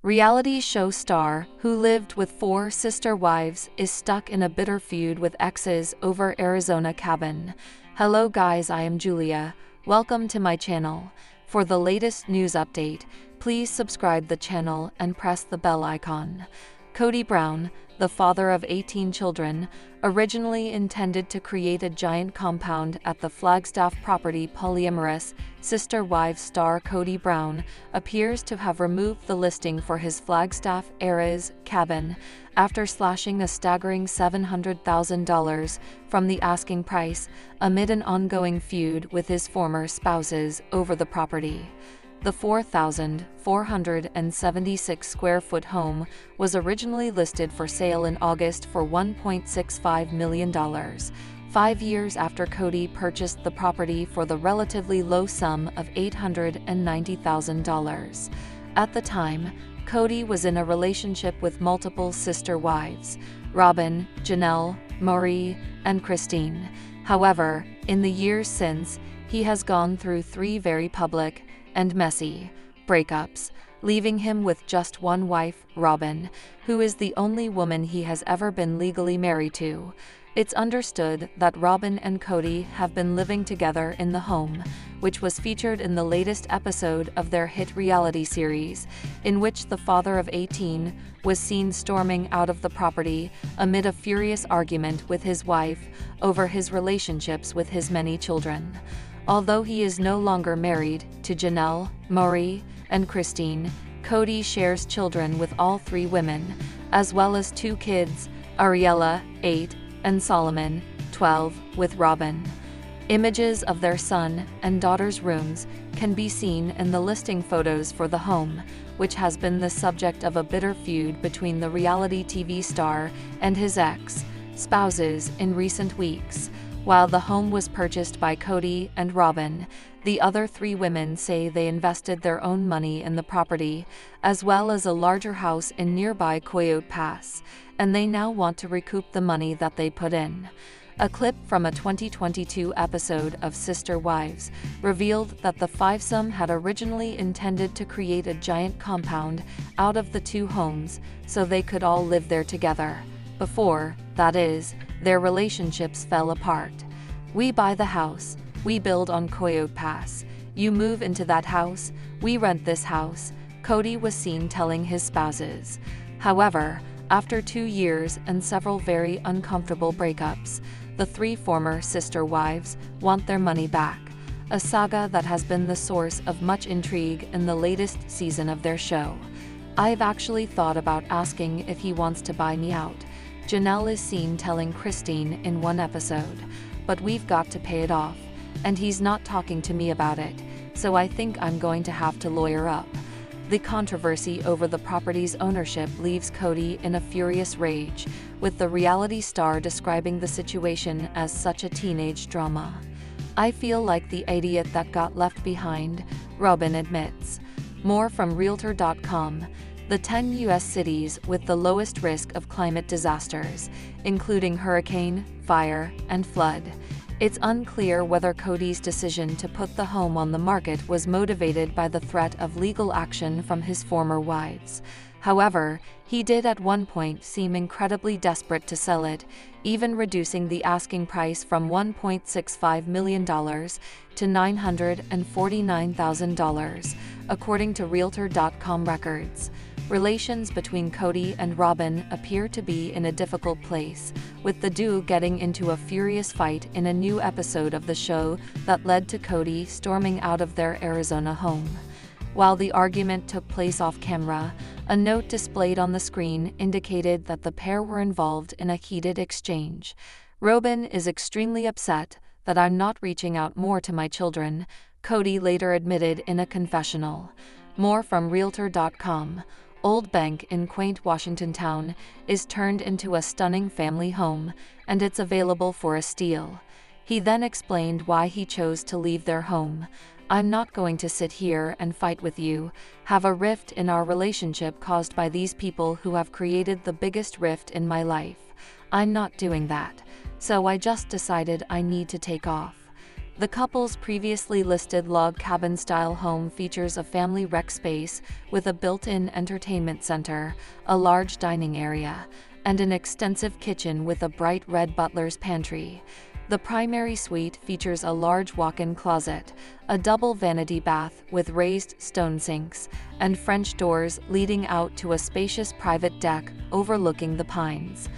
Reality show star, who lived with 4 sister wives, is stuck in a bitter feud with exes over Arizona cabin. Hello guys, I am Julia. Welcome to my channel. For the latest news update, please subscribe the channel and press the bell icon. Kody Brown, the father of 18 children, originally intended to create a giant compound at the Flagstaff property. Polyamorous sister wives star Kody Brown appears to have removed the listing for his Flagstaff Erez cabin after slashing a staggering $700,000 from the asking price amid an ongoing feud with his former spouses over the property. The 4,476 square foot home was originally listed for sale in August for $1.65 million, 5 years after Kody purchased the property for the relatively low sum of $890,000. At the time, Kody was in a relationship with multiple sister wives, Robin, Janelle, Marie, and Christine. However, in the years since, he has gone through 3 very public and messy breakups, leaving him with just one wife, Robin, who is the only woman he has ever been legally married to. It's understood that Robin and Kody have been living together in the home, which was featured in the latest episode of their hit reality series, in which the father of 18 was seen storming out of the property amid a furious argument with his wife over his relationships with his many children. Although he is no longer married to Janelle, Marie, and Christine, Kody shares children with all 3 women, as well as 2 kids, Ariella, 8, and Solomon, 12, with Robin. Images of their son and daughter's rooms can be seen in the listing photos for the home, which has been the subject of a bitter feud between the reality TV star and his ex-spouses in recent weeks. While the home was purchased by Kody and Robin, the other 3 women say they invested their own money in the property, as well as a larger house in nearby Coyote Pass, and they now want to recoup the money that they put in. A clip from a 2022 episode of Sister Wives revealed that the fivesome had originally intended to create a giant compound out of the 2 homes so they could all live there together. Before, that is, their relationships fell apart. We buy the house, we build on Coyote Pass, you move into that house, we rent this house, Kody was seen telling his spouses. However, after 2 years and several very uncomfortable breakups, the 3 former sister wives want their money back, a saga that has been the source of much intrigue in the latest season of their show. I've actually thought about asking if he wants to buy me out, Janelle is seen telling Christine in one episode, but we've got to pay it off, and he's not talking to me about it, so I think I'm going to have to lawyer up. The controversy over the property's ownership leaves Kody in a furious rage, with the reality star describing the situation as such a teenage drama. I feel like the idiot that got left behind, Robin admits. More from Realtor.com. The 10 U.S. cities with the lowest risk of climate disasters, including hurricane, fire, and flood. It's unclear whether Kody's decision to put the home on the market was motivated by the threat of legal action from his former wives. However, he did at one point seem incredibly desperate to sell it, even reducing the asking price from $1.65 million to $949,000, according to Realtor.com records. Relations between Kody and Robin appear to be in a difficult place, with the duo getting into a furious fight in a new episode of the show that led to Kody storming out of their Arizona home. While the argument took place off camera, a note displayed on the screen indicated that the pair were involved in a heated exchange. Robin is extremely upset that I'm not reaching out more to my children, Kody later admitted in a confessional. More from Realtor.com. Old Bank in quaint Washington town is turned into a stunning family home, and it's available for a steal. He then explained why he chose to leave their home. I'm not going to sit here and fight with you, have a rift in our relationship caused by these people who have created the biggest rift in my life. I'm not doing that. So I just decided I need to take off. The couple's previously listed log cabin-style home features a family rec space with a built-in entertainment center, a large dining area, and an extensive kitchen with a bright red butler's pantry. The primary suite features a large walk-in closet, a double vanity bath with raised stone sinks, and French doors leading out to a spacious private deck overlooking the pines.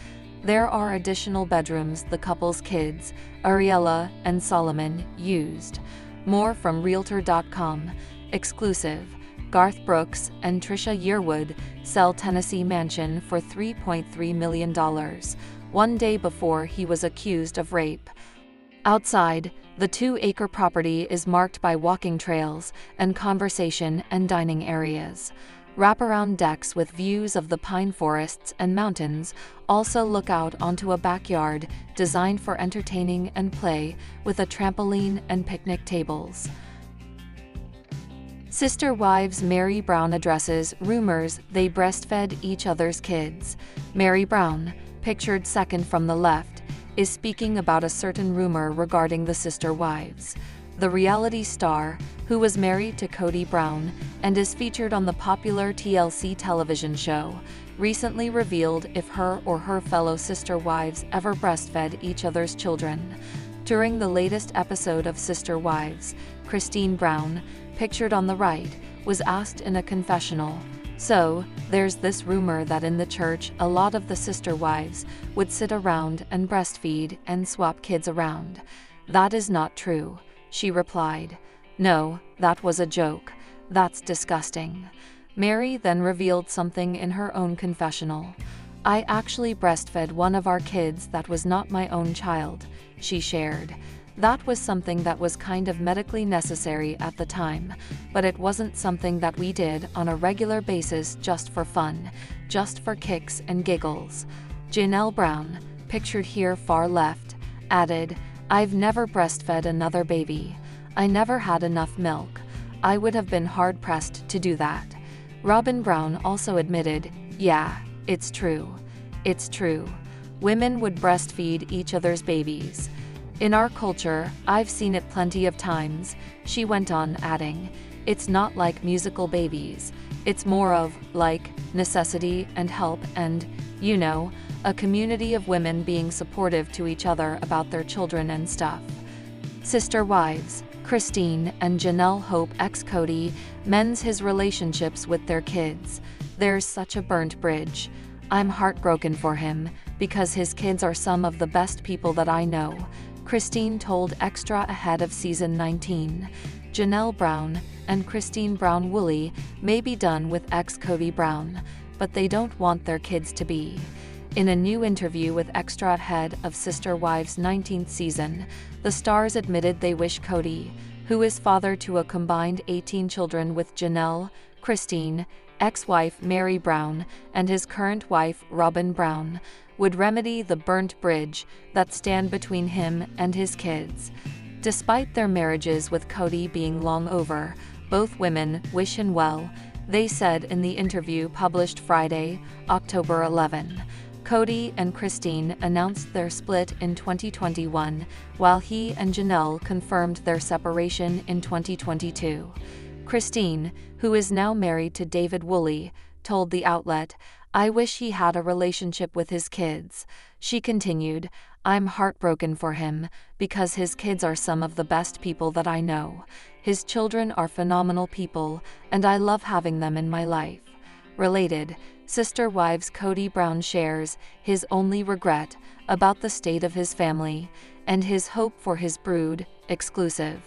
There are additional bedrooms the couple's kids, Ariella and Solomon, used. More from Realtor.com. Exclusive. Garth Brooks and Trisha Yearwood sell Tennessee mansion for $3.3 million, one day before he was accused of rape. Outside, the 2-acre property is marked by walking trails and conversation and dining areas. Wraparound decks with views of the pine forests and mountains also look out onto a backyard designed for entertaining and play with a trampoline and picnic tables. Sister wives Meri Brown addresses rumors they breastfed each other's kids. Meri Brown, pictured second from the left, is speaking about a certain rumor regarding the sister wives. The reality star, who was married to Kody Brown and is featured on the popular TLC television show, recently revealed if her or her fellow sister wives ever breastfed each other's children. During the latest episode of Sister Wives, Christine Brown, pictured on the right, was asked in a confessional, "So, there's this rumor that in the church a lot of the sister wives would sit around and breastfeed and swap kids around. That is not true," she replied. "No, that was a joke. That's disgusting." Meri then revealed something in her own confessional. "I actually breastfed one of our kids that was not my own child," she shared. "That was something that was kind of medically necessary at the time, but it wasn't something that we did on a regular basis just for fun, just for kicks and giggles." Janelle Brown, pictured here far left, added, "I've never breastfed another baby. I never had enough milk. I would have been hard-pressed to do that." Robin Brown also admitted, "Yeah, it's true. It's true. Women would breastfeed each other's babies. In our culture, I've seen it plenty of times," she went on, adding, "It's not like musical babies. It's more of, like, necessity and help and, you know, a community of women being supportive to each other about their children and stuff." Sister wives, Christine and Janelle hope ex-Kody mends his relationships with their kids. "There's such a burnt bridge. I'm heartbroken for him, because his kids are some of the best people that I know," Christine told Extra ahead of season 19. Janelle Brown and Christine Brown Woolley may be done with ex-Kody Brown, but they don't want their kids to be. In a new interview with Extra ahead of Sister Wives' 19th season, the stars admitted they wish Kody, who is father to a combined 18 children with Janelle, Christine, ex-wife Meri Brown, and his current wife Robin Brown, would remedy the burnt bridge that stand between him and his kids. Despite their marriages with Kody being long over, both women wish him well, they said in the interview published Friday, October 11. Kody and Christine announced their split in 2021, while he and Janelle confirmed their separation in 2022. Christine, who is now married to David Woolley, told the outlet, "I wish he had a relationship with his kids." She continued, "I'm heartbroken for him, because his kids are some of the best people that I know. His children are phenomenal people, and I love having them in my life." Related, Sister Wives Kody Brown shares his only regret about the state of his family, and his hope for his brood. Exclusive.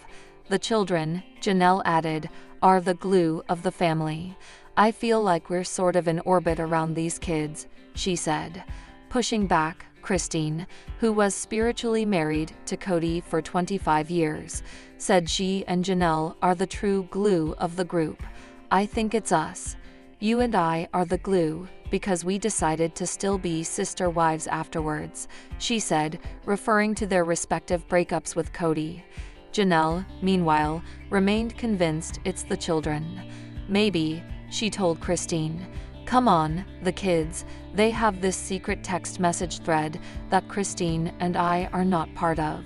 "The children," Janelle added, "are the glue of the family. I feel like we're sort of in orbit around these kids," she said. Pushing back, Christine, who was spiritually married to Kody for 25 years, said she and Janelle are the true glue of the group. "I think it's us. You and I are the glue, because we decided to still be sister wives afterwards," she said, referring to their respective breakups with Kody. Janelle, meanwhile, remained convinced it's the children. "Maybe," she told Christine. "Come on, the kids, they have this secret text message thread that Christine and I are not part of.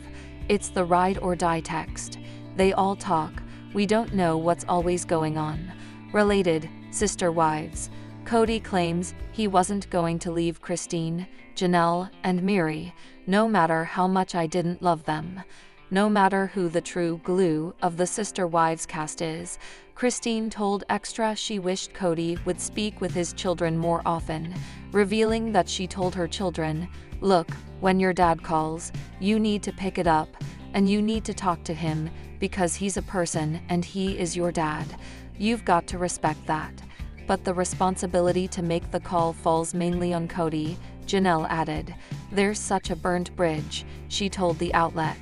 It's the ride or die text. They all talk. We don't know what's always going on. Related, sister wives. Cody claims he wasn't going to leave Christine, Janelle, and Miri, no matter how much I didn't love them. No matter who the true glue of the sister wives cast is, Christine told Extra she wished Cody would speak with his children more often, revealing that she told her children, "Look, when your dad calls, you need to pick it up, and you need to talk to him, because he's a person and he is your dad. You've got to respect that." But the responsibility to make the call falls mainly on Cody, Janelle added. "There's such a burnt bridge," she told the outlet.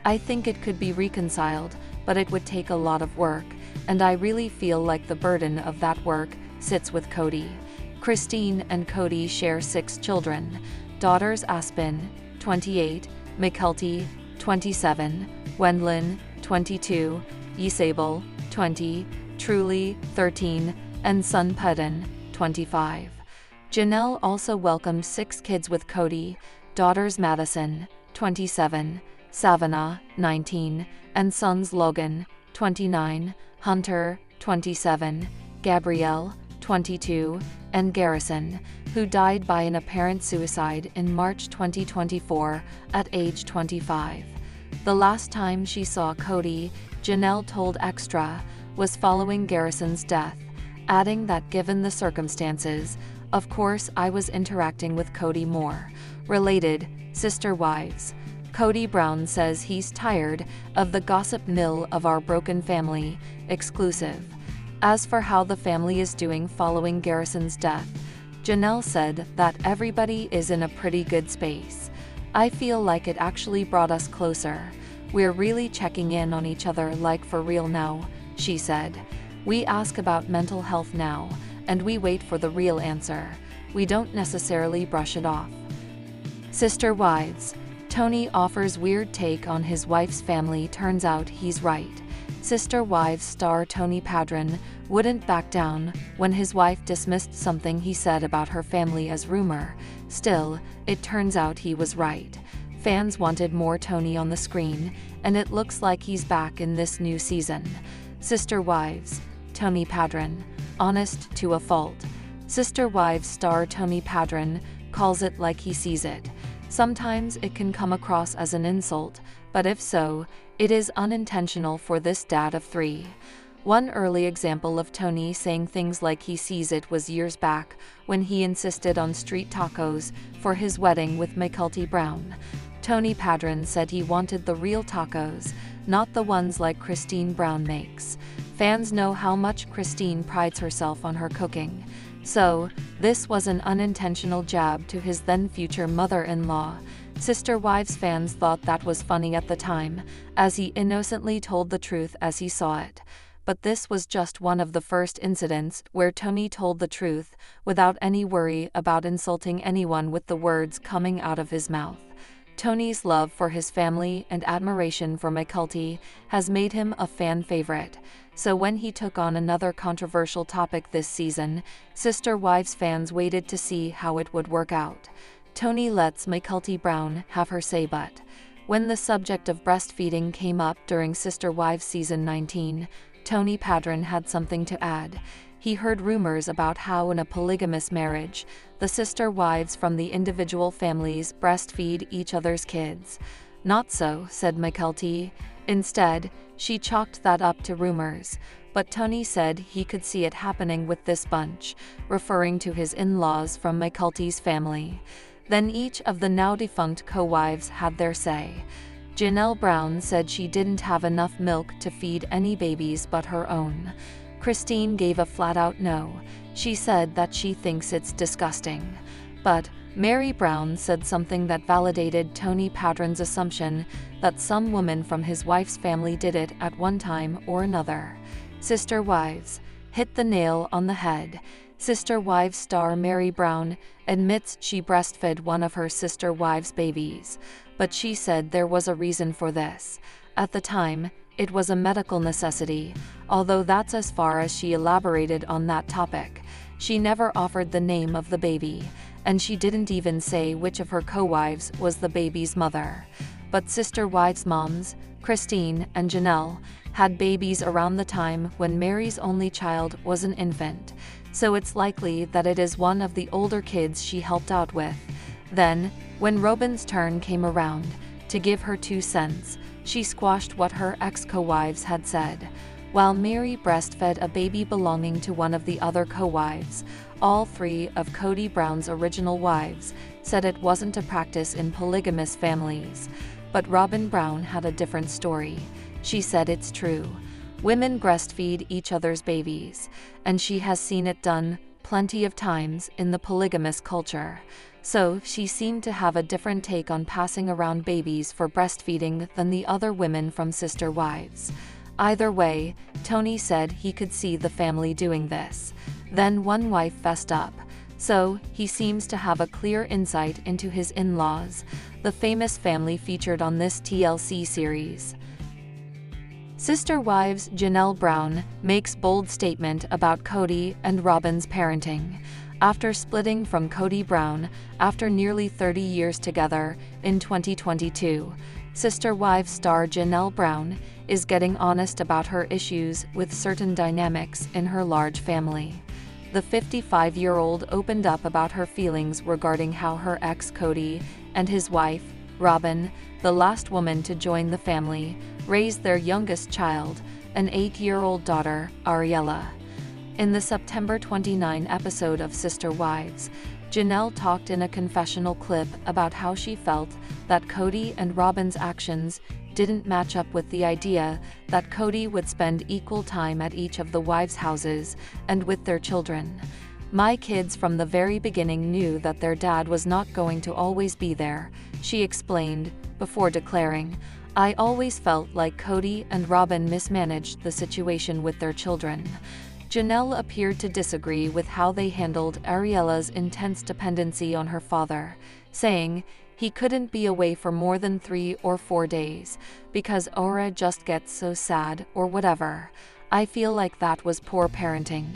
"I think it could be reconciled, but it would take a lot of work, and I really feel like the burden of that work sits with Cody." Christine and Cody share 6 children. Daughters Aspen, 28, McKelty, 27, Wendlin, 22, Isabel, 20, Truly, 13, and son Peden, 25. Janelle also welcomed 6 kids with Cody, daughters Madison, 27, Savannah, 19, and sons Logan, 29, Hunter, 27, Gabrielle, 22, and Garrison, who died by an apparent suicide in March 2024 at age 25. The last time she saw Cody, Janelle told Extra, was following Garrison's death, adding that given the circumstances, of course I was interacting with Cody more. Related, sister wives. Cody Brown says he's tired of the gossip mill of our broken family, exclusive. As for how the family is doing following Garrison's death, Janelle said that everybody is in a pretty good space. "I feel like it actually brought us closer. We're really checking in on each other like for real now," she said. "We ask about mental health now, and we wait for the real answer. We don't necessarily brush it off." Sister wives. Tony offers weird take on his wife's family. Turns out he's right. Sister Wives star Tony Padron wouldn't back down when his wife dismissed something he said about her family as rumor. Still, it turns out he was right. Fans wanted more Tony on the screen, and it looks like he's back in this new season. Sister Wives. Tony Padron. Honest to a fault. Sister Wives star Tony Padron calls it like he sees it. Sometimes it can come across as an insult, but if so, it is unintentional for this dad of 3. One early example of Tony saying things like he sees it was years back when he insisted on street tacos for his wedding with McKelty Brown. Tony Padron said he wanted the real tacos, not the ones like Christine Brown makes. Fans know how much Christine prides herself on her cooking. So, this was an unintentional jab to his then-future mother-in-law. Sister Wives fans thought that was funny at the time, as he innocently told the truth as he saw it. But this was just one of the first incidents where Tony told the truth without any worry about insulting anyone with the words coming out of his mouth. Tony's love for his family and admiration for McKelty has made him a fan favorite. So when he took on another controversial topic this season, Sister Wives fans waited to see how it would work out. Tony lets McKelty Brown have her say, but when the subject of breastfeeding came up during Sister Wives season 19, Tony Padron had something to add. He heard rumors about how in a polygamous marriage, the sister wives from the individual families breastfeed each other's kids. "Not so," said McKelty. Instead, she chalked that up to rumors, but Tony said he could see it happening with this bunch, referring to his in-laws from McKelty's family. Then each of the now-defunct co-wives had their say. Janelle Brown said she didn't have enough milk to feed any babies but her own. Christine gave a flat-out no. She said that she thinks it's disgusting. But Mary Brown said something that validated Tony Padron's assumption that some woman from his wife's family did it at one time or another. Sister Wives. Hit the nail on the head. Sister Wives star Mary Brown admits she breastfed one of her sister wives' babies, but she said there was a reason for this. At the time, it was a medical necessity, although that's as far as she elaborated on that topic. She never offered the name of the baby, and she didn't even say which of her co-wives was the baby's mother. but sister wives' moms, Christine and Janelle, had babies around the time when Mary's only child was an infant, so it's likely that it is one of the older kids she helped out with. Then, when Robin's turn came around to give her 2 cents, she squashed what her ex-co-wives had said. While Mary breastfed a baby belonging to one of the other co-wives, all 3 of Kody Brown's original wives said it wasn't a practice in polygamous families. But Robin Brown had a different story. She said it's true. Women breastfeed each other's babies, and she has seen it done plenty of times in the polygamous culture. So she seemed to have a different take on passing around babies for breastfeeding than the other women from sister wives. Either way, Tony said he could see the family doing this. Then one wife fessed up. So, he seems to have a clear insight into his in-laws, the famous family featured on this TLC series. Sister wives Janelle Brown makes bold statement about Kody and Robin's parenting. After splitting from Kody Brown after nearly 30 years together in 2022, Sister Wives star Janelle Brown is getting honest about her issues with certain dynamics in her large family. The 55-year-old opened up about her feelings regarding how her ex Kody and his wife, Robin, the last woman to join the family, raised their youngest child, an 8-year-old daughter, Ariella. In the September 29 episode of Sister Wives, Janelle talked in a confessional clip about how she felt that Kody and Robin's actions didn't match up with the idea that Kody would spend equal time at each of the wives' houses and with their children. "My kids from the very beginning knew that their dad was not going to always be there," she explained, before declaring, "I always felt like Kody and Robin mismanaged the situation with their children." Janelle appeared to disagree with how they handled Ariella's intense dependency on her father, saying, "He couldn't be away for more than 3 or 4 days, because Aura just gets so sad or whatever. I feel like that was poor parenting.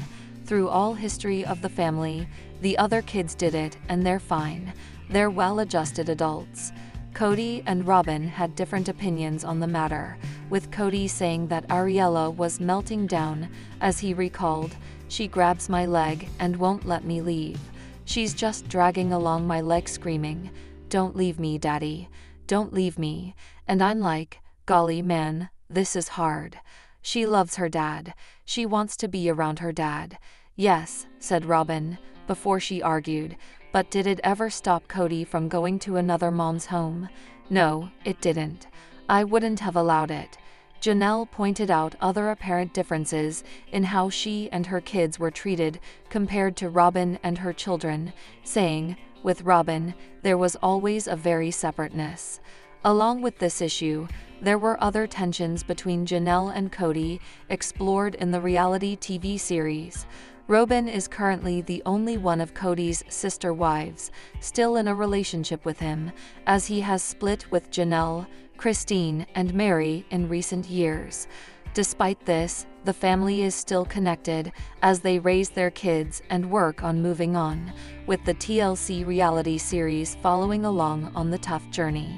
Through all history of the family, the other kids did it and they're fine. They're well-adjusted adults." Kody and Robin had different opinions on the matter, with Kody saying that Ariella was melting down. As he recalled, "She grabs my leg and won't let me leave. She's just dragging along my leg screaming, 'Don't leave me, Daddy. Don't leave me.' And I'm like, golly man, this is hard. She loves her dad. She wants to be around her dad." "Yes," said Robin, before she argued, "but did it ever stop Kody from going to another mom's home? No, it didn't. I wouldn't have allowed it." Janelle pointed out other apparent differences in how she and her kids were treated compared to Robin and her children, saying, "With Robin, there was always a very separateness." Along with this issue, there were other tensions between Janelle and Kody explored in the reality TV series. Robin is currently the only one of Kody's sister wives still in a relationship with him, as he has split with Janelle, Christine, and Mary in recent years. Despite this, the family is still connected as they raise their kids and work on moving on, with the TLC reality series following along on the tough journey.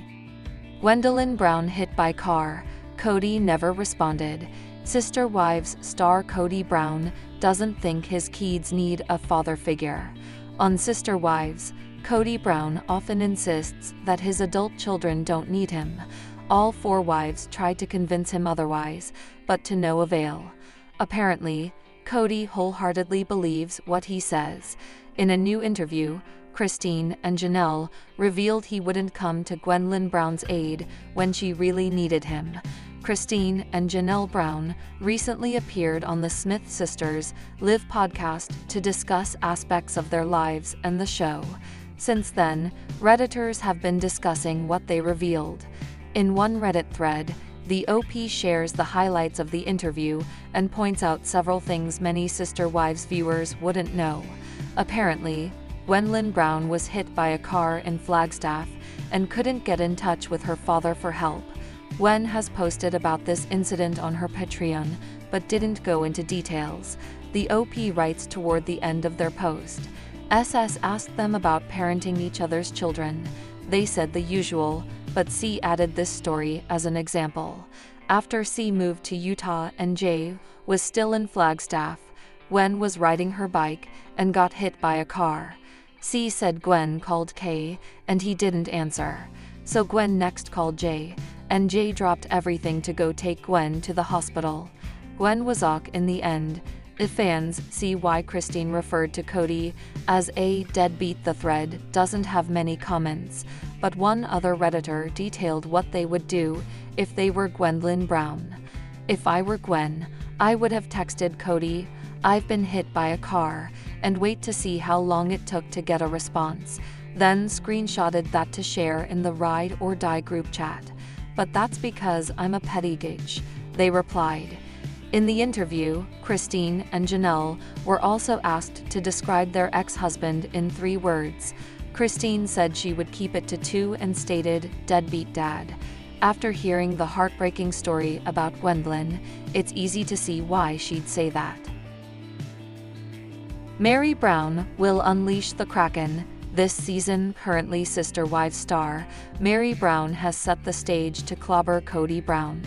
Gwendolyn Brown hit by car. Kody never responded. Sister Wives star Kody Brown doesn't think his kids need a father figure. On Sister Wives, Kody Brown often insists that his adult children don't need him. All 4 wives tried to convince him otherwise, but to no avail. Apparently, Kody wholeheartedly believes what he says. In a new interview, Christine and Janelle revealed he wouldn't come to Gwendolyn Brown's aid when she really needed him. Christine and Janelle Brown recently appeared on the Smith Sisters Live podcast to discuss aspects of their lives and the show. Since then, Redditors have been discussing what they revealed. In one Reddit thread, the OP shares the highlights of the interview and points out several things many Sister Wives viewers wouldn't know. Apparently, Gwendolyn Brown was hit by a car in Flagstaff and couldn't get in touch with her father for help. Gwen has posted about this incident on her Patreon, but didn't go into details. The OP writes toward the end of their post. SS asked them about parenting each other's children. They said the usual, but C added this story as an example. After C moved to Utah and J was still in Flagstaff, Gwen was riding her bike and got hit by a car. C said Gwen called K and he didn't answer. So Gwen next called J, and J dropped everything to go take Gwen to the hospital. Gwen was OK in the end. If fans see why Christine referred to Cody as a deadbeat, the thread doesn't have many comments, but one other Redditor detailed what they would do if they were Gwendolyn Brown. If I were Gwen, I would have texted Cody, "I've been hit by a car," and wait to see how long it took to get a response, then screenshotted that to share in the Ride or Die group chat. "But that's because I'm a petty bitch," they replied. In the interview, Christine and Janelle were also asked to describe their ex-husband in 3 words. Christine said she would keep it to 2 and stated, "Deadbeat dad." After hearing the heartbreaking story about Gwendolyn, it's easy to see why she'd say that. Meri Brown will unleash the Kraken. This season, currently Sister Wives star, Meri Brown has set the stage to clobber Cody Brown.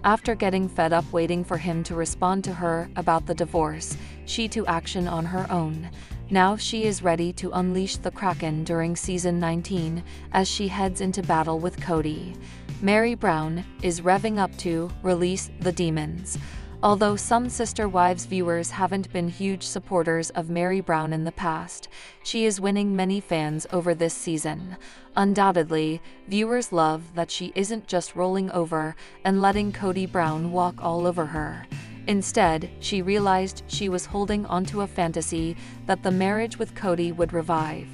After getting fed up waiting for him to respond to her about the divorce, she took action on her own. Now she is ready to unleash the Kraken during season 19 as she heads into battle with Cody. Meri Brown is revving up to release the demons. Although some Sister Wives viewers haven't been huge supporters of Meri Brown in the past, she is winning many fans over this season. Undoubtedly, viewers love that she isn't just rolling over and letting Cody Brown walk all over her. Instead, she realized she was holding onto a fantasy that the marriage with Cody would revive.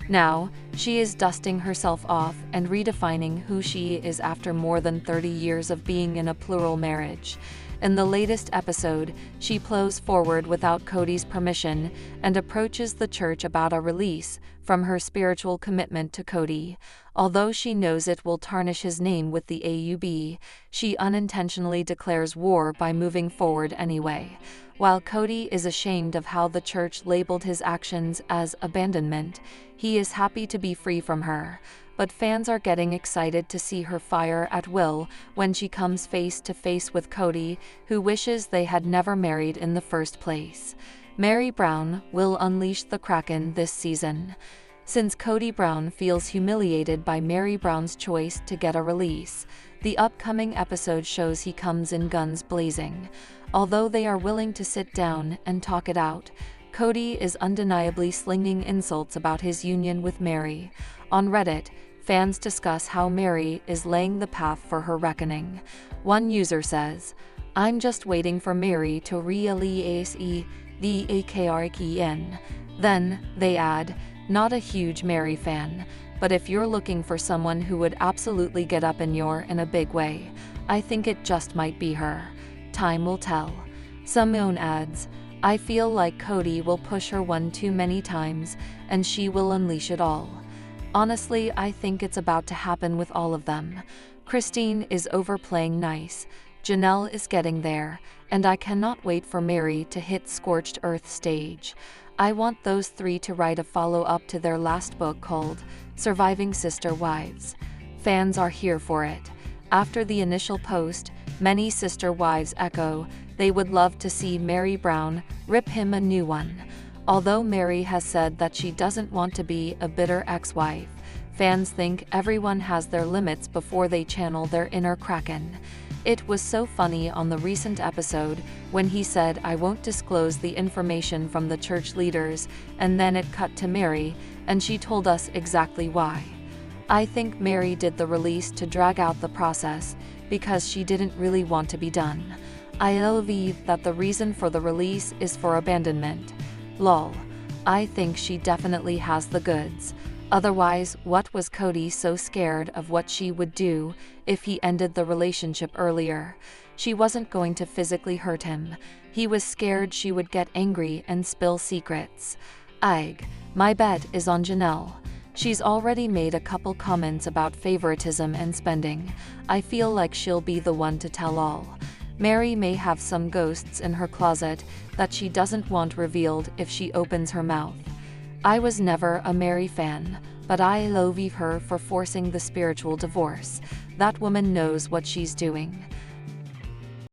Now, she is dusting herself off and redefining who she is after more than 30 years of being in a plural marriage. In the latest episode, she plows forward without Cody's permission and approaches the church about a release from her spiritual commitment to Cody. Although she knows it will tarnish his name with the AUB, she unintentionally declares war by moving forward anyway. While Cody is ashamed of how the church labeled his actions as abandonment, he is happy to be free from her. But fans are getting excited to see her fire at will when she comes face to face with Cody, who wishes they had never married in the first place. Meri Brown will unleash the Kraken this season. Since Cody Brown feels humiliated by Meri Brown's choice to get a release, the upcoming episode shows he comes in guns blazing. Although they are willing to sit down and talk it out, Cody is undeniably slinging insults about his union with Meri. On Reddit, fans discuss how Meri is laying the path for her reckoning. One user says, "I'm just waiting for Meri to release the AKRKN." Then, they add, "Not a huge Meri fan, but if you're looking for someone who would absolutely get up in a big way, I think it just might be her. Time will tell." Simone adds, "I feel like Cody will push her one too many times, and she will unleash it all." Honestly, I think it's about to happen with all of them. Christine is overplaying nice, Janelle is getting there, and I cannot wait for Meri to hit Scorched Earth stage. I want those 3 to write a follow-up to their last book called Surviving Sister Wives. Fans are here for it. After the initial post, many Sister Wives echo they would love to see Meri Brown rip him a new one. Although Meri has said that she doesn't want to be a bitter ex-wife, fans think everyone has their limits before they channel their inner Kraken. It was so funny on the recent episode when he said, "I won't disclose the information from the church leaders," and then it cut to Meri, and she told us exactly why. I think Meri did the release to drag out the process, because she didn't really want to be done. I believe that the reason for the release is for abandonment. Lol. I think she definitely has the goods. Otherwise, what was Cody so scared of what she would do if he ended the relationship earlier? She wasn't going to physically hurt him. He was scared she would get angry and spill secrets. My bet is on Janelle. She's already made a couple comments about favoritism and spending. I feel like she'll be the one to tell all. Meri may have some ghosts in her closet that she doesn't want revealed if she opens her mouth. I was never a Meri fan. but I love her for forcing the spiritual divorce. That woman knows what she's doing.